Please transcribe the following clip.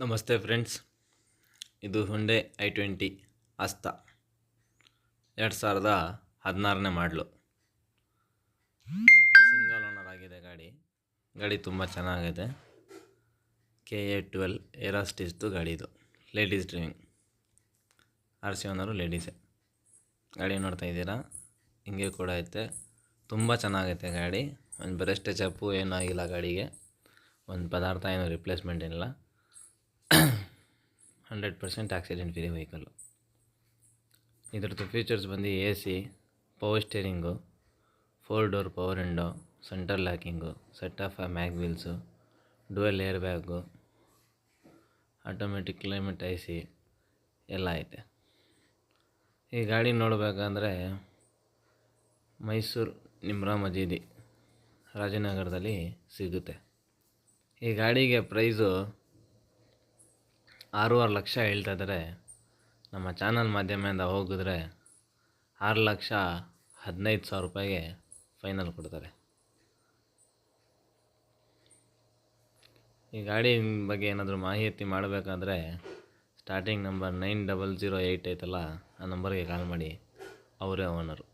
ನಮಸ್ತೆ ಫ್ರೆಂಡ್ಸ್, ಇದು Hyundai i20 ಆಸ್ತಾ 2016ನೇ ಮಾಡಲು. ಸಿಂಗಲ್ ಓನರ್ ಆಗಿದೆ ಗಾಡಿ ತುಂಬ ಚೆನ್ನಾಗಿದೆ. KA12 ಏರಾ ಸ್ಟಿಚ್ದು ಗಾಡಿ. ಇದು ಲೇಡೀಸ್ ಡ್ರೈವಿಂಗ್. RC ಓನರು ಲೇಡೀಸೇ. ಗಾಡಿ ನೋಡ್ತಾ ಇದ್ದೀರಾ, ಹಿಂಗೆ ಕೂಡ ಐತೆ. ತುಂಬ ಚೆನ್ನಾಗೈತೆ ಗಾಡಿ. ಒಂದು ಬ್ರಷ್ ಟಚಪ್ಪು ಏನೂ ಆಗಿಲ್ಲ ಗಾಡಿಗೆ. ಒಂದು ಪದಾರ್ಥ ಏನೂ ರಿಪ್ಲೇಸ್ಮೆಂಟ್ ಏನಿಲ್ಲ. 100% ಆಕ್ಸಿಡೆಂಟ್ ಫ್ರೀ ವೆಹಿಕಲ್ಲು. ಇದ್ರದ್ದು ಫೀಚರ್ಸ್ ಬಂದು AC, power steering, 4 door power window, centre locking, set of mag wheels, dual air bag, automatic climate IC ಎಲ್ಲ ಐತೆ. ಈ ಗಾಡಿ ನೋಡಬೇಕಂದ್ರೆ ಮೈಸೂರು ನಿಮ್ರಾ ಮಜೀದಿ ರಾಜನಗರದಲ್ಲಿ ಸಿಗುತ್ತೆ. ಈ ಗಾಡಿಗೆ ಪ್ರೈಸು 6.5 ಲಕ್ಷ ಹೇಳ್ತಾ ಇದ್ದಾರೆ. ನಮ್ಮ ಚಾನಲ್ ಮಾಧ್ಯಮದಿಂದ ಹೋಗಿದ್ರೆ 6,15,000 ರೂಪಾಯಿಗೆ ಫೈನಲ್ ಕೊಡ್ತಾರೆ. ಈ ಗಾಡಿ ಬಗ್ಗೆ ಏನಾದರೂ ಮಾಹಿತಿ ಮಾಡಬೇಕಂದ್ರೆ ಸ್ಟಾರ್ಟಿಂಗ್ ನಂಬರ್ 9008 ಐತಲ್ಲ, ಆ ನಂಬರ್ಗೆ ಕಾಲ್ ಮಾಡಿ. ಅವರೇ ಓನರು.